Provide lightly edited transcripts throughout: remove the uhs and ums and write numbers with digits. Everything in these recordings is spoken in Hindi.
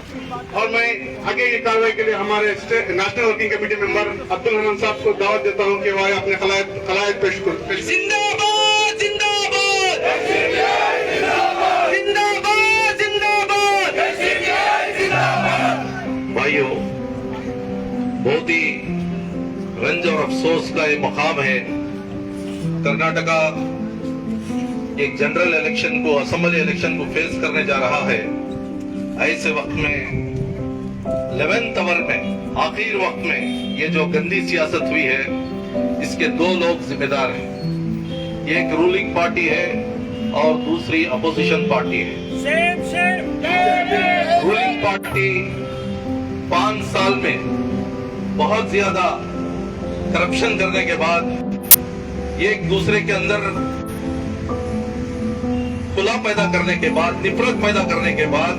और मैं आगे की कार्रवाई के लिए हमारे national working committee member Abdul हनन साहब को दावत देता हूं कि वह अपने खलायत पेश करें। जिंदाबाद जिंदाबाद जिंदाबाद जिंदाबाद। भाइयों, बहुत ही रंज और अफसोस का ये मकाम है। कर्नाटका एक जनरल इलेक्शन को, असेंबली इलेक्शन को फेस करने जा रहा है। ऐसे वक्त में 11th आवर में, आखिर वक्त में ये जो गंदी सियासत हुई है, इसके दो लोग जिम्मेदार हैं। एक रूलिंग पार्टी है और दूसरी अपोजिशन पार्टी है। रूलिंग पार्टी 5 साल में बहुत ज्यादा करप्शन करने के बाद, एक दूसरे के अंदर खुला पैदा करने के बाद, नफरत पैदा करने के बाद,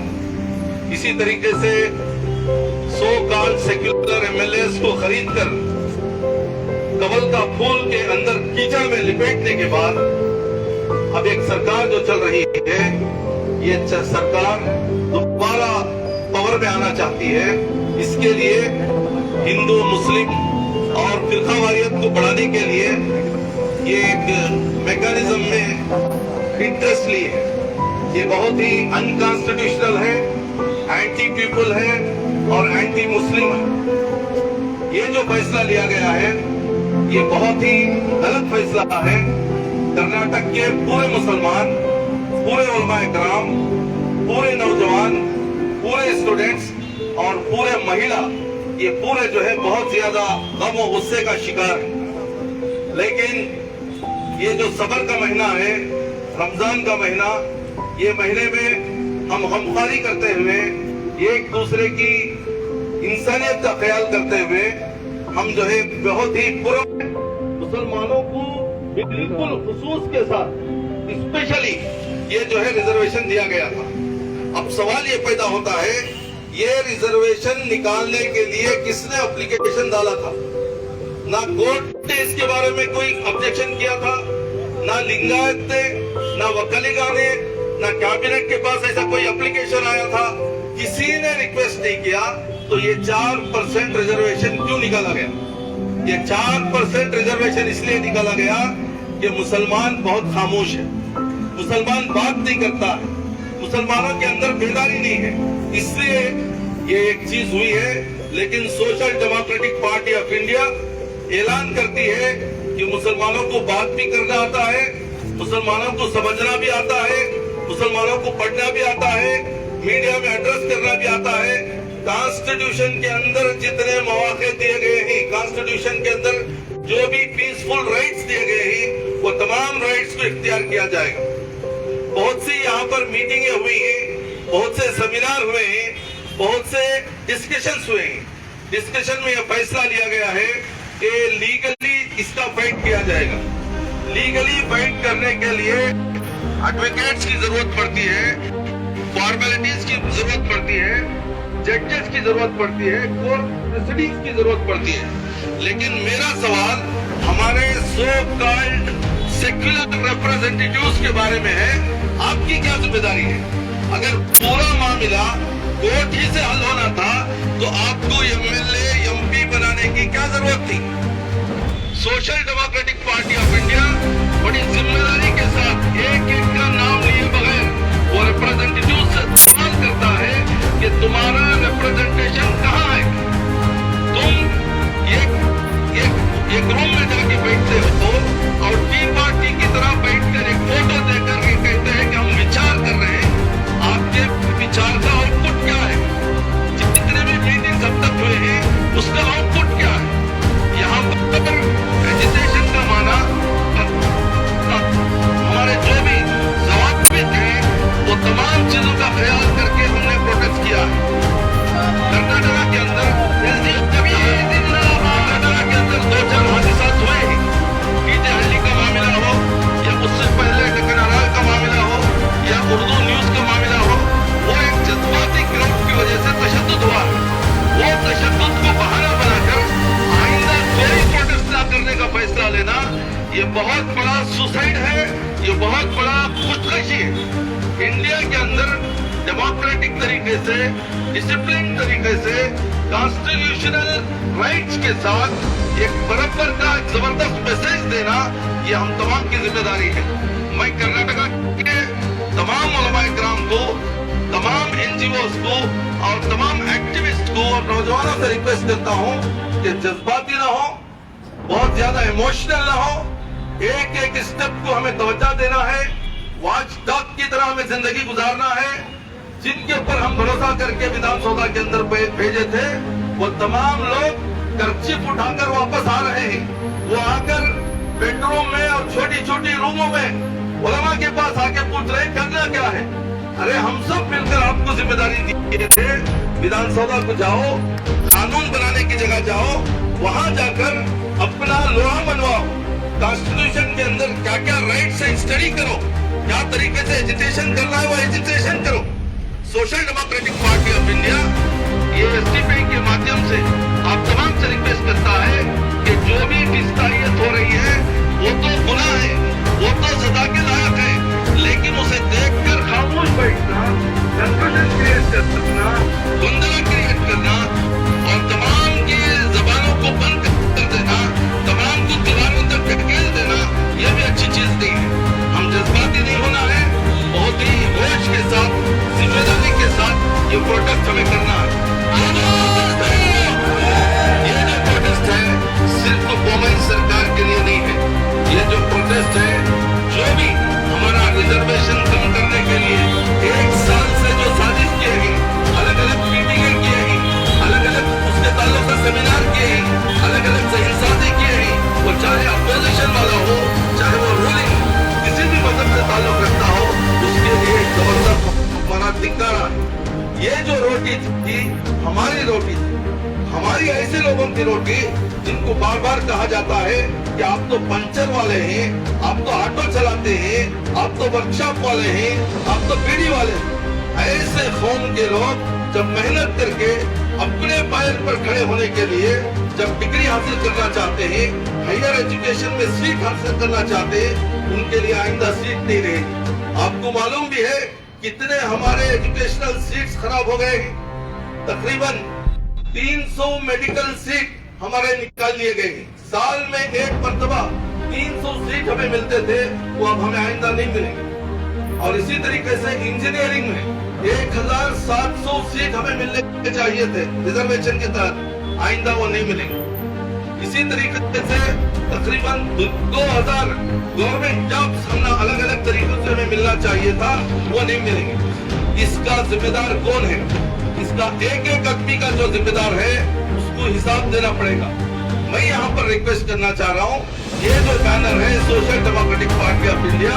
इसी तरीके से सो कॉल्ड सेक्युलर एमएलएस को खरीदकर कमल का फूल के अंदर कीचड़ में लिपेटने के बाद अब एक सरकार जो चल रही है, ये सरकार दोबारा पावर में आना चाहती है। इसके लिए हिंदू, मुस्लिम और फिरकावारियत को बढ़ाने के लिए ये एक मैकेनिज्म में इंटरेस्ट ली है। ये बहुत ही अनकॉन्स्टिट्यूशनल है, एंटी पीपल है और एंटी मुस्लिम है। ये जो फैसला लिया गया है, ये बहुत ही गलत फैसला है। कर्नाटक के पूरे मुसलमान, पूरे उलमाए कराम, पूरे नौजवान, पूरे स्टूडेंट्स और पूरे महिला, ये पूरे जो है बहुत ज्यादा गम और गुस्से का शिकार है। लेकिन ये जो सबर का महीना है, रमजान का महीना, ये महीने में हम गमखारी करते हुए, एक दूसरे की इंसानियत का ख्याल करते हुए, हम जो है बहुत ही पूरे मुसलमानों को बिल्कुल खुसूस के साथ स्पेशली ये जो है रिजर्वेशन दिया गया था। अब सवाल ये पैदा होता है, ये रिजर्वेशन निकालने के लिए किसने एप्लीकेशन डाला था? ना कोर्ट ने इसके बारे में कोई ऑब्जेक्शन किया था, ना लिंगायत ने, ना वकलीगा ने, ना कैबिनेट के पास ऐसा कोई एप्लीकेशन आया था। किसी ने रिक्वेस्ट नहीं किया। तो ये 4% रिजर्वेशन क्यों निकाला गया? ये 4% रिजर्वेशन इसलिए निकाला गया कि मुसलमान बहुत खामोश है, मुसलमान बात नहीं करता है, मुसलमानों के अंदर बेदारी नहीं है, इसलिए ये एक चीज हुई है। लेकिन social democratic party of India ऐलान करती है कि मुसलमानों को बात भी करना आता है, मुसलमानों को समझना भी आता है, मुसलमानों को पढ़ना भी आता है, मीडिया में एड्रेस करना भी आता है। कॉन्स्टिट्यूशन के अंदर जितने मौके दिए गए हैं, कॉन्स्टिट्यूशन के अंदर जो भी पीसफुल राइट्स दिए गए हैं, वो तमाम राइट्स को इख्तियार किया जाएगा। बहुत सी यहाँ पर मीटिंगें हुई हैं, बहुत से सेमिनार हुए हैं, बहुत से डिस्कशंस हुए हैं। डिस्कशन में यह फैसला लिया गया है कि लीगली इसका फाइट किया जाएगा। लीगली फाइट करने के लिए एडवोकेट्स की जरूरत पड़ती है, फॉर्मेलिटीज की जरूरत पड़ती है, जजेस की जरूरत पड़ती है, कोर्ट प्रोसीडिंग्स की जरूरत पड़ती है। लेकिन मेरा सवाल हमारे सो कॉल्ड सेक्युलर रिप्रेजेंटेटिव्स के बारे में है, आपकी क्या जिम्मेदारी है? अगर पूरा मामला कोर्ट ही से हल होना था तो आपको एमएलए, एमपी बनाने की क्या जरूरत थी? Social democratic party of India बड़ी जिम्मेदारी के साथ एक एक का नाम लिए बगैर वो रिप्रेजेंटेटिव से सवाल करता है कि तुम्हारा रिप्रेजेंटेशन कहाँ है? तुम एक रूम में जाके बैठते हो और टी पार्टी की तरह बैठकर एक फोटो देकर के कहते हैं कि हम विचार कर रहे हैं। आपके विचार का आउटपुट क्या है? जितने भी मीटिंग अब तक हुए हैं उसका आउटपुट क्या है? यहाँ पर एजुकेशन का माना हमारे जो भी जवाब हैं वो तमाम चीजों का ख्याल डिसिप्लिन तरीके से कॉन्स्टिट्यूशनल राइट्स के साथ एक बराबर का जबरदस्त मैसेज देना, ये हम तमाम की जिम्मेदारी है। मैं कर्नाटका के तमाम उलमाए किराम को, तमाम एनजीओज को और तमाम एक्टिविस्ट को और नौजवानों से रिक्वेस्ट करता हूं कि जज्बाती ना हो, बहुत ज्यादा इमोशनल ना हो, एक एक स्टेप को हमें तवज्जो देना है, वॉच डॉग की तरह हमें जिंदगी गुजारना है। जिनके ऊपर हम भरोसा करके विधानसभा के अंदर भेजे थे, वो तमाम लोग कर्चिफ उठाकर वापस आ रहे हैं। वो आकर बेडरूम में और छोटी छोटी रूमों में उलमा के पास आके पूछ रहे करना क्या है। अरे हम सब मिलकर आपको जिम्मेदारी दिए थे, विधानसभा को जाओ, कानून बनाने की जगह जाओ, वहां जाकर अपना लोहा बनवाओ, कॉन्स्टिट्यूशन के अंदर क्या क्या राइट्स है स्टडी करो, क्या तरीके से एजुटेशन करना है वो एजुकेशन करो। Social democratic party of India ये एसटीपी के माध्यम से आप तमाम से रिक्वेस्ट करता है कि जो भी फिस्तायत हो रही है वो तो गुनाह है, वो तो सजा के लायक है, लेकिन उसे देखकर खामोश बैठना, कंफ्यूजन क्रिएट करना, गोंधला क्रिएट करना और तमाम की जबानों को बंद कर देना, तमाम को दीवारों तक ढकेल देना, यह भी अच्छी चीज नहीं है। हम जज्बाती नहीं होना है, बहुत ही होश के साथ, जिम्मेदारी के साथ ये प्रोटेस्ट हमें करना है। ये जो प्रोटेस्ट है सिर्फ कौमी सरकार के लिए नहीं है, ये जो प्रोटेस्ट है जो भी हमारा रिजर्वेशन कम करने के लिए 1 साल से जो साजिश किए हैं, अलग अलग मीटिंगें किए हैं, अलग अलग उसके ताल्लुक से सेमिनार किए हैं, अलग अलग सही किए हैं, वो चाहे अपोजिशन वाला हो, चाहे वो रूलिंग किसी भी मजहब से ताल्लुक रखता हो, उसके लिए जबरदस्त हमारा धिक्कारा है। ये जो रोटी थी हमारी रोटी थी, हमारी ऐसे लोगों की रोटी जिनको बार बार कहा जाता है कि आप तो पंचर वाले हैं, आप तो ऑटो चलाते हैं, आप तो वर्कशॉप वाले हैं, आप तो बीड़ी वाले हैं। ऐसे कौम के लोग जब मेहनत करके अपने पैर पर खड़े होने के लिए जब डिग्री हासिल करना चाहते हैं, हायर एजुकेशन में सीट हासिल करना चाहते हैं, उनके लिए आइंदा सीट नहीं रहेगी। आपको मालूम भी है कितने हमारे एजुकेशनल सीट्स खराब हो गए हैं। तकरीबन 300 मेडिकल सीट हमारे निकाल लिए गए हैं। साल में एक मरतबा 300 सीट हमें मिलते थे, वो अब हमें आइंदा नहीं मिलेंगे। और इसी तरीके से इंजीनियरिंग में 1700 सीट हमें मिलने चाहिए थे रिजर्वेशन के तहत, आइंदा वो नहीं मिलेंगे। इसी तरीके से तकरीबन 2000 गवर्नमेंट जॉब्स हमने अलग अलग तरीकों से हमें मिलना चाहिए था, वो नहीं मिलेंगे। इसका जिम्मेदार कौन है? इसका एक एक आदमी का जो जिम्मेदार है उसको हिसाब देना पड़ेगा। मैं यहाँ पर रिक्वेस्ट करना चाह रहा हूँ, ये जो बैनर है social democratic party of India,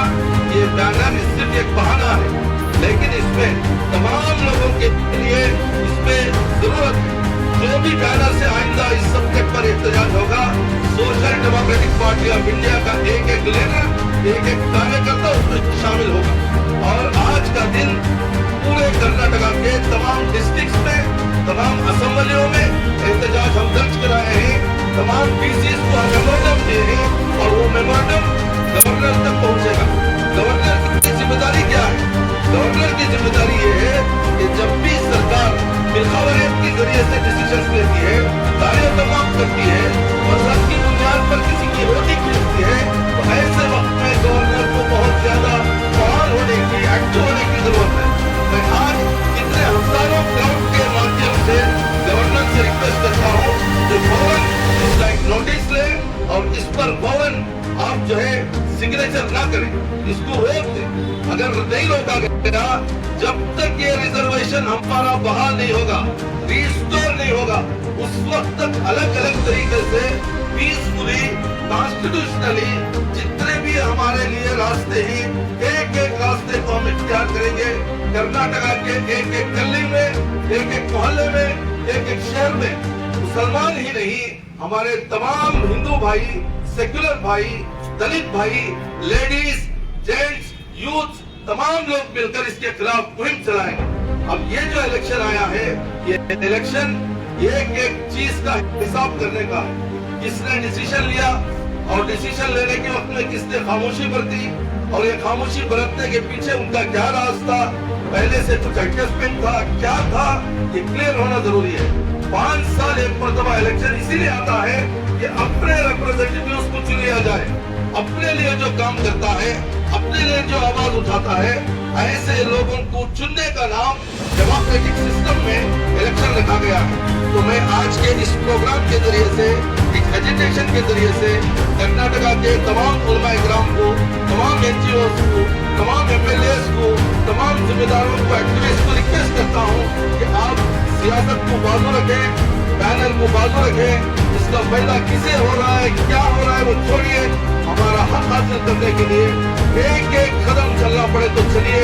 ये बैनर सिर्फ एक बहाना है, लेकिन इसमें तमाम लोगों के लिए इसमें जरूरत है। जो भी बैनर से आइंदा इस सब्जेक्ट पर एहतजाज होगा, social democratic party of India का एक एक लीडर, एक एक कार्यकर्ता उसमें शामिल होगा। और आज का दिन पूरे कर्नाटका के तमाम डिस्ट्रिक्ट्स में, तमाम असेंबलियों में एहतजाज हम दर्ज कराए हैं, तमाम डीसीज को मेमोरेंडम दिए हैं और वो मेमोरेंडम गवर्नर तक पहुंचेगा। गवर्नर की जिम्मेदारी क्या है? गवर्नर की जिम्मेदारी ये है कि जब भी सरकार मिलखावरियत के जरिए से डिसीजन लेती है, दायरे तमाम करती है, मजहब की बुनियाद पर किसी की रोटी खींचती है, तो ऐसे वक्त में गवर्नर को बहुत ज्यादा फाल होने की, एक्टिव होने की जरूरत है। मैं आज इतने हजारों क्राउड के माध्यम से गवर्नर से रिक्वेस्ट करता हूँ कि फौरन इसका एक नोटिस ले और इस पर फौरन आप जो है सिग्नेचर ना करें, इसको रोक दें। अगर नहीं रोका गया, जब तक ये रिजर्वेशन हमारा बहाल नहीं होगा, रिस्टोर नहीं होगा, उस वक्त तक अलग अलग तरीके से पीसफुली, कॉन्स्टिट्यूशनली जितने भी हमारे लिए रास्ते हैं, एक एक रास्ते को हम इख्तियार करेंगे। कर्नाटका के एक एक गली में, एक एक मोहल्ले में, एक एक शहर में मुसलमान ही नहीं, हमारे तमाम हिंदू भाई, सेक्युलर भाई, दलित भाई, लेडीज, जेंट्स, यूथ, तमाम लोग मिलकर इसके खिलाफ मुहिम चलाएंगे। अब ये जो इलेक्शन आया है, ये इलेक्शन एक एक चीज का हिसाब करने का है। किसने डिसीजन लिया और डिसीजन लेने के वक्त में किसने खामोशी बरती, और ये खामोशी बरतने के पीछे उनका क्या राज था, पहले से कुछ एडजस्टमेंट था, क्या था, ये क्लियर होना जरूरी है। 5 साल एक मरतबा इलेक्शन इसीलिए आता है कि अपने रिप्रेजेंटेटिव्स को चुन लिया जाए, अपने लिए जो काम करता है, अपने लिए जो आवाज उठाता है, ऐसे लोगों को चुनने का नाम डेमोक्रेटिक सिस्टम में इलेक्शन रखा गया है। तो मैं आज के इस प्रोग्राम के जरिए से, इस एजुटेशन के जरिए से कर्नाटका के तमाम उलमा इकराम को, तमाम NGOs को, तमाम MLAs को, तमाम जिम्मेदारों को, एक्टिविस्ट को रिक्वेस्ट करता हूँ कि आप सियासत को बाजू रखें, बैनर को बाजू रखें। इसका फायदा किसे हो रहा है, क्या हो रहा है, वो छोड़िए। हमारा हक हासिल करने के लिए एक एक कदम चलना पड़े तो चलिए,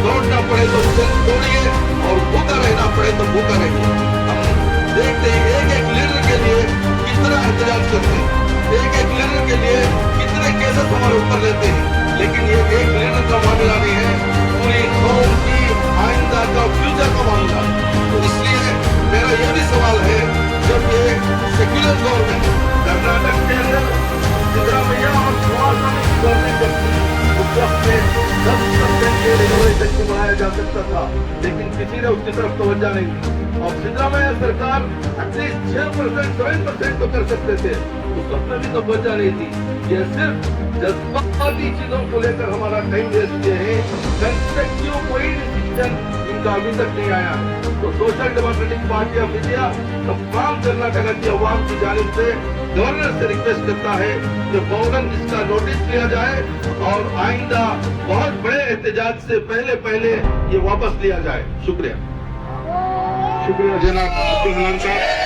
दौड़ना पड़े तो दौड़िए, और भूखा रहना पड़े तो भूखा रहिए। हम देखते हैं एक एक लीडर के लिए कितना एहतजाज करते हैं, एक एक लीडर के लिए कितने केसेस हमारे ऊपर लेते हैं, लेकिन ये एक लीडर का मामला नहीं है, पूरी कौम की आइंदा का, फ्यूचर का मामला। तो इसलिए मेरा यह भी सवाल है, जब ये सेक्युलर गवर्नमेंट कर्नाटक के अंदर सिद्धरामैया और कुमारस्वामी की गवर्नमेंट करती, उस वक्त में 10% के रिजर्वेशन को बढ़ाया जा सकता था, लेकिन किसी ने उसकी तरफ तवज्जो नहीं दी। और सिद्धरामैया सरकार एटलीस्ट 6%, 7% तो कर सकते थे, उस वक्त में भी तवज्जो नहीं थी। ये सिर्फ जज्बाती चीजों को लेकर हमारा टाइम वेस्ट किए हैं, कंस्ट्रक्टिव कोई डिसीजन इनका अभी तक नहीं आया। तो social democratic party of India तमाम कर्नाटका की अवाम की जानिब से गवर्नर से रिक्वेस्ट करता है कि फौरन इसका नोटिस लिया जाए और आइंदा बहुत बड़े एहतजाज से पहले ये वापस लिया जाए। शुक्रिया। शुक्रिया जनाब अब्दुल हनान साहब।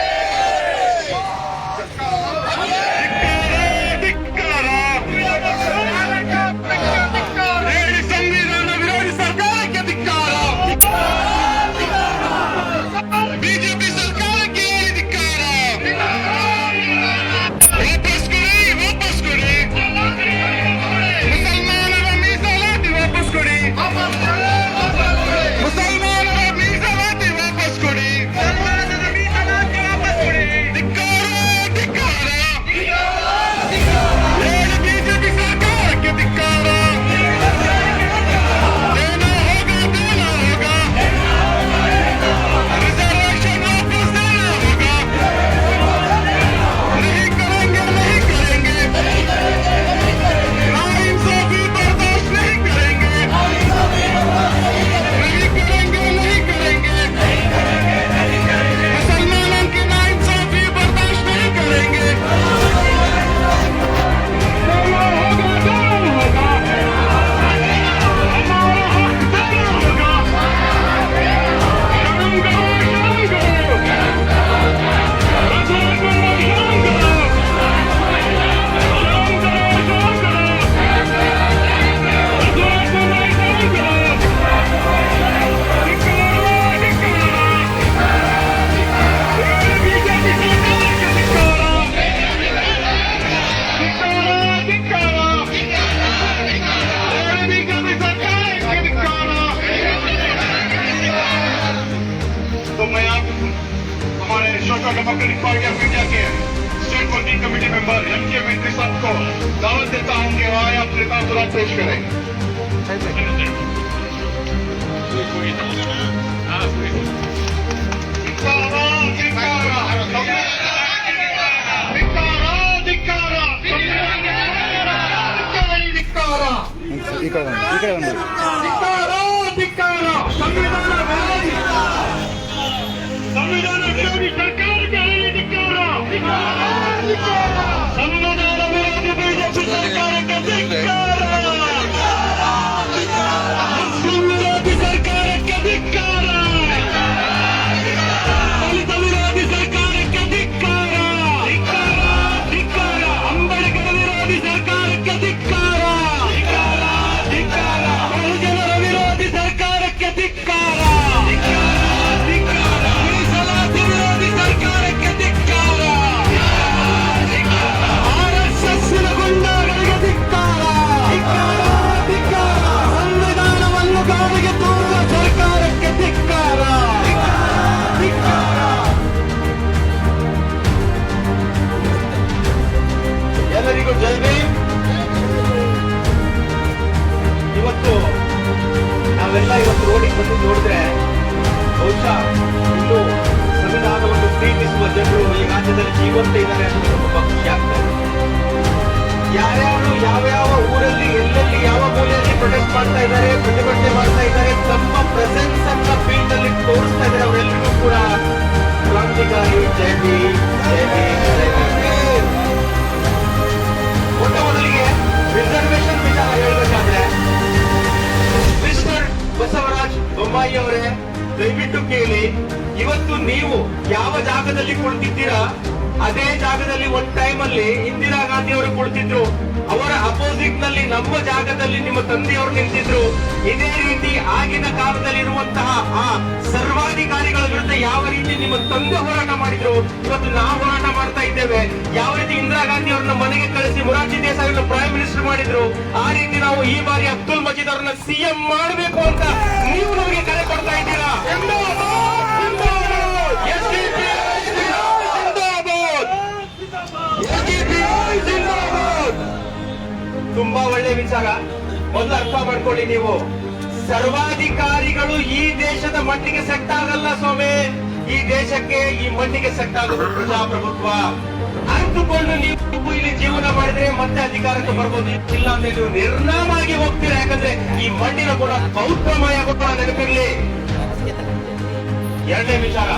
डेमोक्रेटिक पार्टी ऑफ इंडिया के state working committee member MK मित्री साहब को दावत देता हूं कि वह अपने तासुरात पेश करें। संविधान विरोधी सरकार के लिए धिक्कार, संविधान विरोधी बीजेपी सरकार के धिक्कार, मुस्लिम विरोधी सरकार के धिक्कार, दलित विरोधी सरकार के धिक्कार, अंबेडकर विरोधी सरकार के धिक्कार, बहुजन विरोधी सरकार के धिक्कार, सरकार के धिक्कार। ಜೀವಂತ ಇದ್ದಾರೆ ಅಂತ ತುಂಬಾ ಖುಷಿ ಆಗ್ತಾ ಇದೆ. ಯಾರ್ಯಾರು ಯಾವ್ಯಾವ ಊರಲ್ಲಿ ಎಲ್ಲೆಲ್ಲಿ ಯಾವ ಮೂಲೆಯಲ್ಲಿ ಪ್ರೊಟೆಸ್ಟ್ ಮಾಡ್ತಾ ಇದ್ದಾರೆ, ಪ್ರತಿಭಟನೆ ಮಾಡ್ತಾ ಇದ್ದಾರೆ, ತಮ್ಮ ಪ್ರೆಸೆನ್ಸ್ ಅನ್ನ ಫೀಲ್ಡ್ ಅಲ್ಲಿ ತೋರಿಸ್ತಾ ಇದ್ದಾರೆ, ಅವರೆಲ್ಲರಿಗೂ ಕೂಡ ಕ್ರಾಂತಿಕಾರಿ ಜೈ ಭೀಮ್, ಜೈ ಭೀಮ್, ಜೈ ಭೀಮ್. ಮೊದಲಿಗೆ ರಿಸರ್ವೇಶನ್ ವಿಚಾರ ಹೇಳಬೇಕಾದ್ರೆ ಮಿಸ್ಟರ್ ಬಸವರಾಜ್ ಬೊಮ್ಮಾಯಿ ಅವರೇ, ದಯವಿಟ್ಟು ಕೇಳಿ, ಇವತ್ತು ನೀವು ಯಾವ ಜಾಗದಲ್ಲಿ ಕುಳಿತಿದ್ದೀರಾ ಅದೇ ಜಾಗದಲ್ಲಿ ಒಂದ್ ಟೈಮ್ ಅಲ್ಲಿ ಇಂದಿರಾ ಗಾಂಧಿ ಅವರು ಕುಳಿತಿದ್ರು. ಅವರ ಅಪೋಸಿಟ್ ನಲ್ಲಿ ನಮ್ಮ ಜಾಗದಲ್ಲಿ ನಿಮ್ಮ ತಂದೆಯವರು ನಿಂತಿದ್ರು. ಇದೇ ರೀತಿ ಆಗಿನ ಕಾಲದಲ್ಲಿ ಇರುವಂತಹ ಆ ಸರ್ವಾಧಿಕಾರಿಗಳ ವಿರುದ್ಧ ಯಾವ ರೀತಿ ನಿಮ್ಮ ತಂದೆ ಹೋರಾಟ ಮಾಡಿದ್ರು, ಇವತ್ತು ನಾವು ಹೋರಾಟ ಮಾಡ್ತಾ ಇದ್ದೇವೆ. ಯಾವ ರೀತಿ ಇಂದಿರಾ ಗಾಂಧಿ ಅವ್ರನ್ನ ಮನೆಗೆ ಕಳಿಸಿ ಮೊರಾರ್ಜಿ ದೇಸಾಯಿ ಅವ್ರನ್ನ ಪ್ರೈಮ್ ಮಿನಿಸ್ಟರ್ ಮಾಡಿದ್ರು, ಆ ರೀತಿ ನಾವು ಈ ಬಾರಿ ಅಬ್ದುಲ್ ಮಜೀದ್ ಅವ್ರನ್ನ ಸಿಎಂ ಮಾಡಬೇಕು ಅಂತ ನೀವು ನಮಗೆ ಕರೆ ಕೊಡ್ತಾ ಇದ್ದೀರಾ. ತುಂಬಾ ಒಳ್ಳೆ ವಿಚಾರ. ಮೊದಲು ಅರ್ಥ ಮಾಡ್ಕೊಳ್ಳಿ, ನೀವು ಸರ್ವಾಧಿಕಾರಿಗಳು ಈ ದೇಶದ ಮಟ್ಟಿಗೆ ಸೆಟ್ ಆಗಲ್ಲ ಸ್ವಾಮಿ. ಈ ದೇಶಕ್ಕೆ ಈ ಮಟ್ಟಿಗೆ ಸೆಟ್ ಆಗೋದು ಪ್ರಜಾಪ್ರಭುತ್ವ. ಅರ್ಥಕೊಂಡು ನೀವು ಇಲ್ಲಿ ಜೀವನ ಮಾಡಿದ್ರೆ ಮತ್ತೆ ಅಧಿಕಾರಕ್ಕೆ ಬರ್ಬೋದು, ಇಲ್ಲ ಅಂದ್ರೆ ನೀವು ನಿರ್ನಾಮಾಗಿ ಹೋಗ್ತೀರಾ. ಯಾಕಂದ್ರೆ ಈ ಮಣ್ಣಿನ ಕೂಡ ಪೌತ್ರಮಯ ಕೂಡ ನೆನಪಿರ್ಲಿ. ಎರಡನೇ ವಿಚಾರ,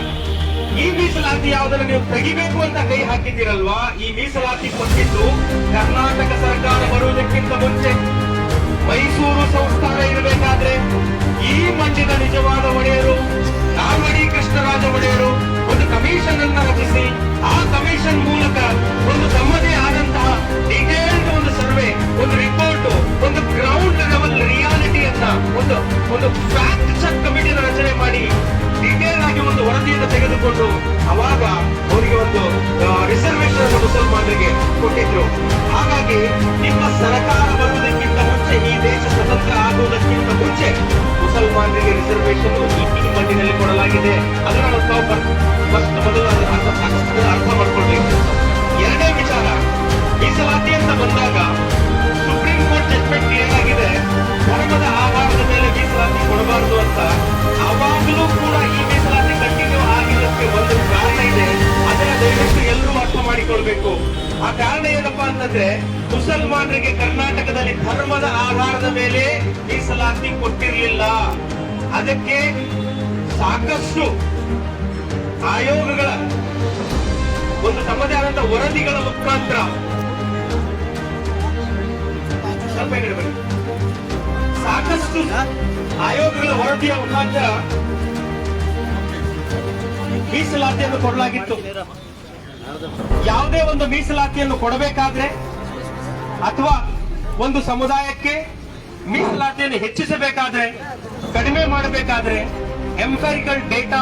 ಈ ಮೀಸಲಾತಿ ಯಾವುದನ್ನು ನೀವು ತೆಗಿಬೇಕು ಅಂತ ಕೈ ಹಾಕಿದ್ದೀರಲ್ವಾ, ಈ ಮೀಸಲಾತಿ ಕೊಟ್ಟಿದ್ದು ಕರ್ನಾಟಕ ಸರ್ಕಾರ ಬರುವುದಕ್ಕಿಂತ ಮುಂಚೆ ಮೈಸೂರು ಸಂಸ್ಥಾನ ಇರಬೇಕಾದ್ರೆ ಈ ಮಣ್ಣಿನ ನಿಜವಾದ ಒಡೆಯರು ನಾಲ್ವಡಿ ಕೃಷ್ಣರಾಜ ಒಡೆಯರು ಒಂದು ಕಮಿಷನ್ ಅನ್ನ ರಚಿಸಿ, ಆ ಕಮಿಷನ್ ಮೂಲಕ ಒಂದು ತಮ್ಮದೇ ಆದಂತಹ ಡಿಟೇಲ್ಡ್ ಒಂದು ಸರ್ವೆ, ಒಂದು ರಿಪೋರ್ಟ್, ಒಂದು ಗ್ರೌಂಡ್ ಲೆವೆಲ್ ರಿಯಾಲಿಟಿಯನ್ನ ಒಂದು ಫ್ಯಾಕ್ಟ್ ಚೆಕ್ ಕಮಿಟಿಯನ್ನು ರಚನೆ ಮಾಡಿ ಡಿಟೇಲ್ ಆಗಿ ಒಂದು ವರದಿಯನ್ನು ತೆಗೆದುಕೊಂಡು ಅವಾಗ ಅವರಿಗೆ ಒಂದು ರಿಸರ್ವೇಶನ್ ಮುಸಲ್ಮಾನರಿಗೆ ಕೊಟ್ಟಿದ್ರು. ಹಾಗಾಗಿ ನಿಮ್ಮ ಸರ್ಕಾರ ಬರುವುದಕ್ಕಿಂತ ಮುಂಚೆ, ಈ ದೇಶ ಸ್ವತಂತ್ರ ಆಗುವುದಕ್ಕಿಂತ ಮುಂಚೆ ಮುಸಲ್ಮಾನರಿಗೆ ರಿಸರ್ವೇಶನ್ ಈ ಮಣ್ಣಿನಲ್ಲಿ ಕೊಡಲಾಗಿದೆ. ಅದನ್ನು ನಾವು ಮೊದಲು ಅರ್ಥ ಮಾಡ್ಕೊಳ್ಬೇಕು. ಎರಡನೇ ವಿಚಾರ, ಮೀಸಲಾತಿ ಅಂತ ಬಂದಾಗ ಸುಪ್ರೀಂ ಕೋರ್ಟ್ ಜಡ್ಜ್ಮೆಂಟ್ ಏನಾಗಿದೆ, ಧರ್ಮದ ಆಧಾರದ ಮೇಲೆ ಮೀಸಲಾತಿ ಕೊಡಬಾರದು ಅಂತ. ಅವಾಗಲೂ ಕೂಡ ಈ ಮೀಸಲಾತಿ ಕಂಟಿನ್ಯೂ ಆಗಿರೋದಕ್ಕೆ ಒಂದು ಕಾರಣ ಇದೆ, ಅದನ್ನ ದಯವಿಟ್ಟು ಎಲ್ಲರೂ ಅರ್ಥ ಮಾಡಿಕೊಳ್ಬೇಕು. ಆ ಕಾರಣ ಏನಪ್ಪಾ ಅಂತಂದ್ರೆ, ಮುಸಲ್ಮಾನರಿಗೆ ಕರ್ನಾಟಕದಲ್ಲಿ ಧರ್ಮದ ಆಧಾರದ ಮೇಲೆ ಮೀಸಲಾತಿ ಕೊಟ್ಟಿರಲಿಲ್ಲ. ಅದಕ್ಕೆ ಸಾಕಷ್ಟು ಆಯೋಗಗಳ ಒಂದು ತಮ್ಮದೇ ಆದಂತಹ ವರದಿಗಳ ಮುಖಾಂತರ ಸಾಕಷ್ಟು ಆಯೋಗಗಳ ವರದಿಯ ಮುಖಾಂತರ ಮೀಸಲಾತಿಯನ್ನು ಕೊಡಲಾಗಿತ್ತು. ಯಾವುದೇ ಒಂದು ಮೀಸಲಾತಿಯನ್ನು ಕೊಡಬೇಕಾದ್ರೆ ಅಥವಾ ಒಂದು ಸಮುದಾಯಕ್ಕೆ ಮೀಸಲಾತಿಯನ್ನು ಹೆಚ್ಚಿಸಬೇಕಾದ್ರೆ, ಕಡಿಮೆ ಮಾಡಬೇಕಾದ್ರೆ ಎಂಪರಿಕಲ್ ಡೇಟಾ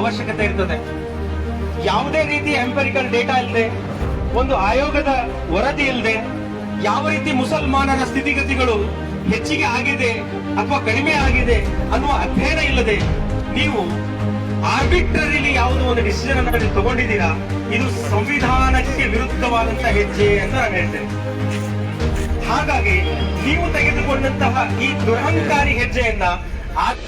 ಅವಶ್ಯಕತೆ ಇರ್ತದೆ. ಯಾವುದೇ ರೀತಿಯ ಎಂಪರಿಕಲ್ ಡೇಟಾ ಇಲ್ಲದೆ, ಒಂದು ಆಯೋಗದ ವರದಿ ಇಲ್ಲದೆ, ಯಾವ ರೀತಿ ಮುಸಲ್ಮಾನರ ಸ್ಥಿತಿಗತಿಗಳು ಹೆಚ್ಚಿಗೆ ಆಗಿದೆ ಅಥವಾ ಕಡಿಮೆ ಆಗಿದೆ ಅನ್ನುವ ಅಧ್ಯಯನ ಇಲ್ಲದೆ ನೀವು ಆರ್ಬಿಟ್ರರಿಲಿ ಯಾವುದೋ ಒಂದು ಡಿಸಿಷನ್ ಅನ್ನು ತಗೊಂಡಿದ್ದೀರಾ, ಇದು ಸಂವಿಧಾನಕ್ಕೆ ವಿರುದ್ಧವಾದಂತಹ ಹೆಜ್ಜೆ ಅಂತ ನಾನು ಹೇಳ್ತೇನೆ. ಹಾಗಾಗಿ ನೀವು ತೆಗೆದುಕೊಂಡಂತಹ ಈ ದುರಹಂಕಾರಿ ಹೆಜ್ಜೆಯನ್ನ